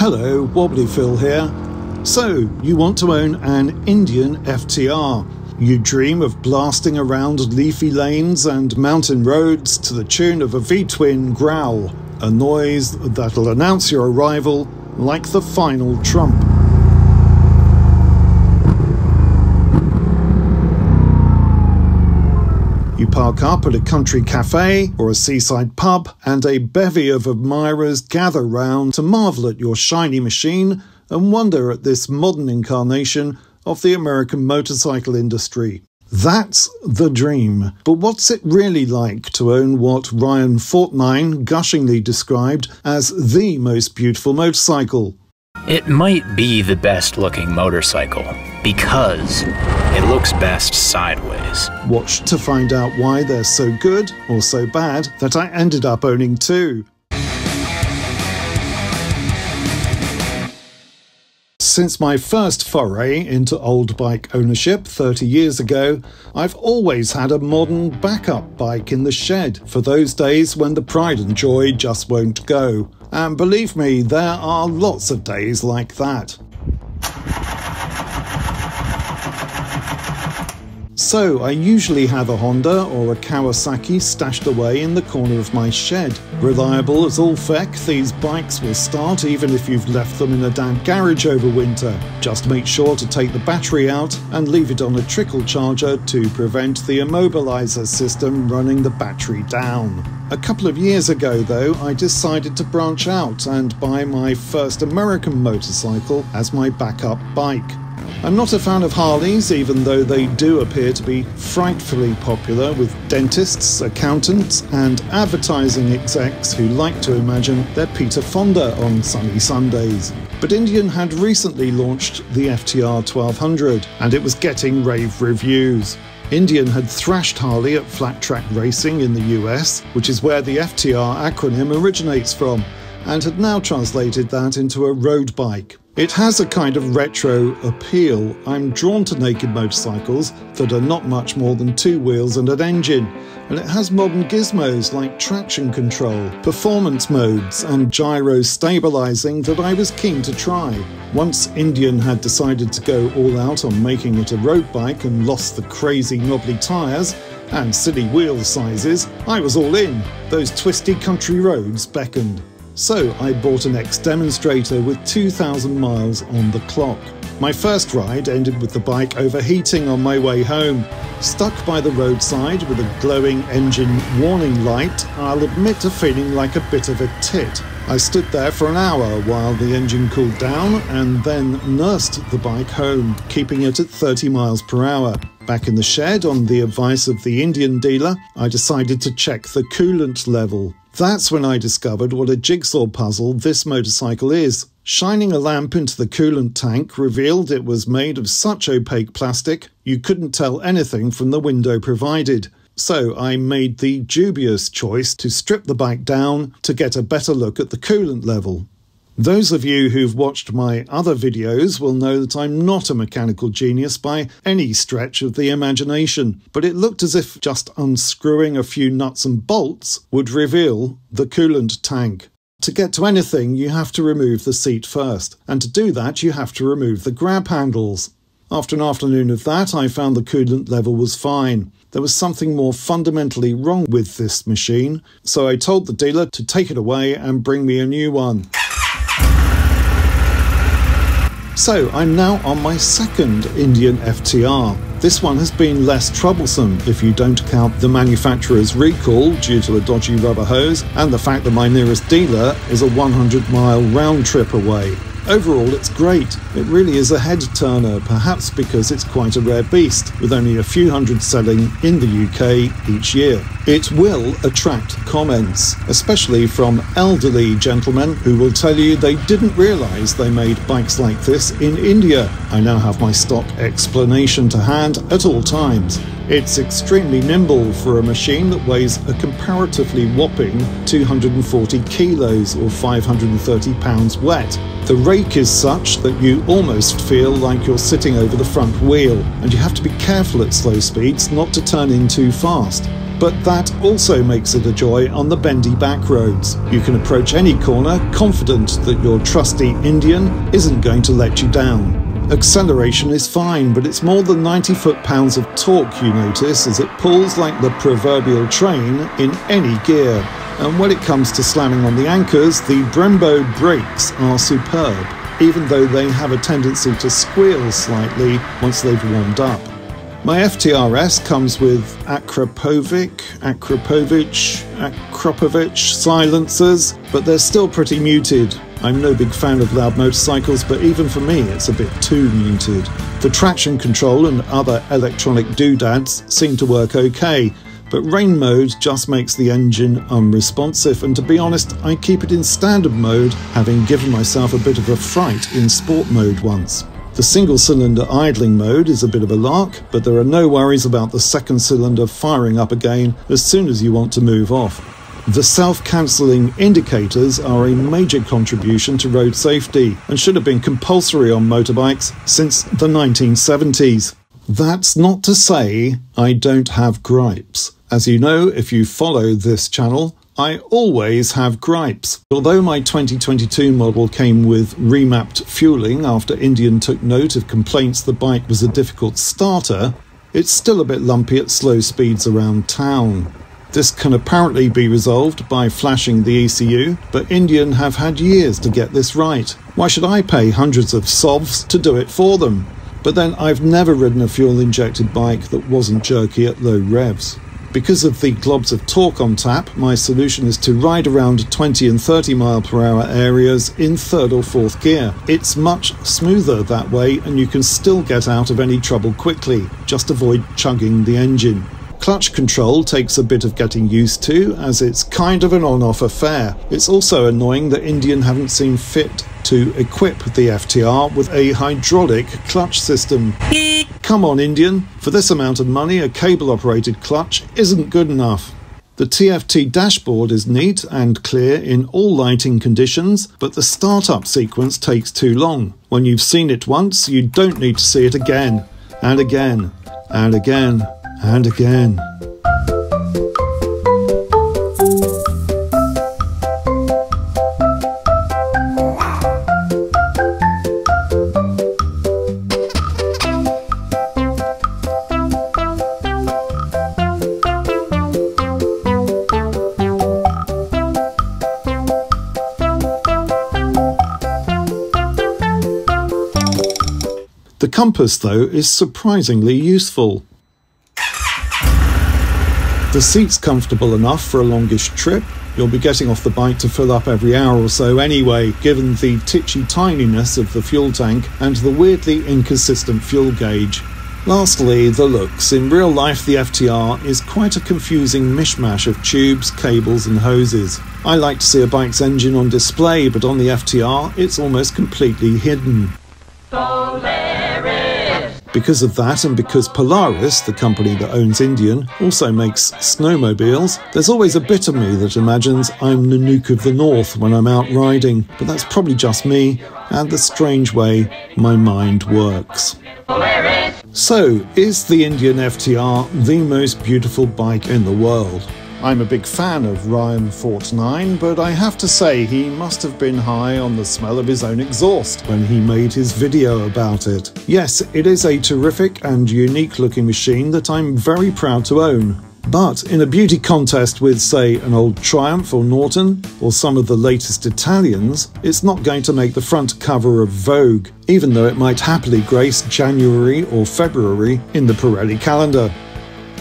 Hello, Wobbly Phil here. So, you want to own an Indian FTR. You dream of blasting around leafy lanes and mountain roads to the tune of a V-twin growl, a noise that'll announce your arrival like the final trump. You park up at a country cafe or a seaside pub, and a bevy of admirers gather round to marvel at your shiny machine and wonder at this modern incarnation of the American motorcycle industry. That's the dream. But what's it really like to own what Ryan FortNine gushingly described as the most beautiful motorcycle? It might be the best looking motorcycle because it looks best sideways. Watch to find out why they're so good or so bad that I ended up owning two. Since my first foray into old bike ownership 30 years ago, I've always had a modern backup bike in the shed for those days when the pride and joy just won't go. And believe me, there are lots of days like that. So I usually have a Honda or a Kawasaki stashed away in the corner of my shed. Reliable as all feck, these bikes will start even if you've left them in a damp garage over winter. Just make sure to take the battery out and leave it on a trickle charger to prevent the immobilizer system running the battery down. A couple of years ago though, I decided to branch out and buy my first American motorcycle as my backup bike. I'm not a fan of Harleys, even though they do appear to be frightfully popular with dentists, accountants, and advertising execs who like to imagine they're Peter Fonda on sunny Sundays. But Indian had recently launched the FTR 1200, and it was getting rave reviews. Indian had thrashed Harley at flat track racing in the US, which is where the FTR acronym originates from, and had now translated that into a road bike. It has a kind of retro appeal. I'm drawn to naked motorcycles that are not much more than two wheels and an engine, and it has modern gizmos like traction control, performance modes, and gyro stabilizing that I was keen to try. Once Indian had decided to go all out on making it a road bike and lost the crazy knobbly tyres and silly wheel sizes, I was all in. Those twisty country roads beckoned. So I bought an ex-demonstrator with 2,000 miles on the clock. My first ride ended with the bike overheating on my way home. Stuck by the roadside with a glowing engine warning light, I'll admit to feeling like a bit of a tit. I stood there for an hour while the engine cooled down and then nursed the bike home, keeping it at 30 miles per hour. Back in the shed, on the advice of the Indian dealer, I decided to check the coolant level. That's when I discovered what a jigsaw puzzle this motorcycle is. Shining a lamp into the coolant tank revealed it was made of such opaque plastic you couldn't tell anything from the window provided. So I made the dubious choice to strip the bike down to get a better look at the coolant level. Those of you who've watched my other videos will know that I'm not a mechanical genius by any stretch of the imagination, but it looked as if just unscrewing a few nuts and bolts would reveal the coolant tank. To get to anything, you have to remove the seat first, and to do that you have to remove the grab handles. After an afternoon of that, I found the coolant level was fine. There was something more fundamentally wrong with this machine, so I told the dealer to take it away and bring me a new one. So I'm now on my second Indian FTR. This one has been less troublesome if you don't count the manufacturer's recall due to a dodgy rubber hose and the fact that my nearest dealer is a 100-mile round trip away. Overall, it's great. It really is a head-turner, perhaps because it's quite a rare beast, with only a few hundred selling in the UK each year. It will attract comments, especially from elderly gentlemen who will tell you they didn't realise they made bikes like this in India. I now have my stock explanation to hand at all times. It's extremely nimble for a machine that weighs a comparatively whopping 240 kilos or 530 pounds wet. The rake is such that you almost feel like you're sitting over the front wheel, and you have to be careful at slow speeds not to turn in too fast. but that also makes it a joy on the bendy back roads. You can approach any corner confident that your trusty Indian isn't going to let you down. Acceleration is fine, but it's more than 90 foot-pounds of torque you notice as it pulls like the proverbial train in any gear. And when it comes to slamming on the anchors, the Brembo brakes are superb, even though they have a tendency to squeal slightly once they've warmed up. My FTRS comes with Akrapovic silencers, but they're still pretty muted. I'm no big fan of loud motorcycles, but even for me it's a bit too muted. The traction control and other electronic doodads seem to work okay, but rain mode just makes the engine unresponsive, and to be honest, I keep it in standard mode, having given myself a bit of a fright in sport mode once. The single-cylinder idling mode is a bit of a lark, but there are no worries about the second cylinder firing up again as soon as you want to move off. The self-cancelling indicators are a major contribution to road safety and should have been compulsory on motorbikes since the 1970s. That's not to say I don't have gripes. As you know, if you follow this channel, I always have gripes. Although my 2022 model came with remapped fueling after Indian took note of complaints the bike was a difficult starter, it's still a bit lumpy at slow speeds around town. This can apparently be resolved by flashing the ECU, but Indian have had years to get this right. Why should I pay hundreds of sovs to do it for them? But then I've never ridden a fuel-injected bike that wasn't jerky at low revs. Because of the globs of torque on tap, my solution is to ride around 20 and 30 mph areas in third or fourth gear. It's much smoother that way, and you can still get out of any trouble quickly. Just avoid chugging the engine. Clutch control takes a bit of getting used to, as it's kind of an on-off affair. It's also annoying that Indian haven't seen fit to equip the FTR with a hydraulic clutch system. Come on, Indian, for this amount of money a cable-operated clutch isn't good enough. The TFT dashboard is neat and clear in all lighting conditions, but the startup sequence takes too long. When you've seen it once, you don't need to see it again, and again, and again, and again. The compass, though, is surprisingly useful. The seat's comfortable enough for a longish trip. You'll be getting off the bike to fill up every hour or so anyway, given the titchy tininess of the fuel tank and the weirdly inconsistent fuel gauge. Lastly, the looks. In real life, the FTR is quite a confusing mishmash of tubes, cables and hoses. I like to see a bike's engine on display, but on the FTR, it's almost completely hidden. Because of that, and because Polaris, the company that owns Indian, also makes snowmobiles, there's always a bit of me that imagines I'm Nanook of the North when I'm out riding, but that's probably just me and the strange way my mind works. So, is the Indian FTR the most beautiful bike in the world? I'm a big fan of Ryan FortNine, but I have to say he must have been high on the smell of his own exhaust when he made his video about it. Yes, it is a terrific and unique looking machine that I'm very proud to own. But in a beauty contest with, say, an old Triumph or Norton, or some of the latest Italians, it's not going to make the front cover of Vogue, even though it might happily grace January or February in the Pirelli calendar.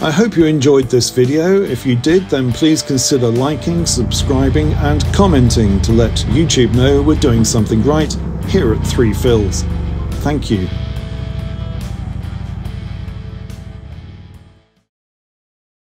I hope you enjoyed this video. If you did, then please consider liking, subscribing and commenting to let YouTube know we're doing something right here at 3 Phils. Thank you.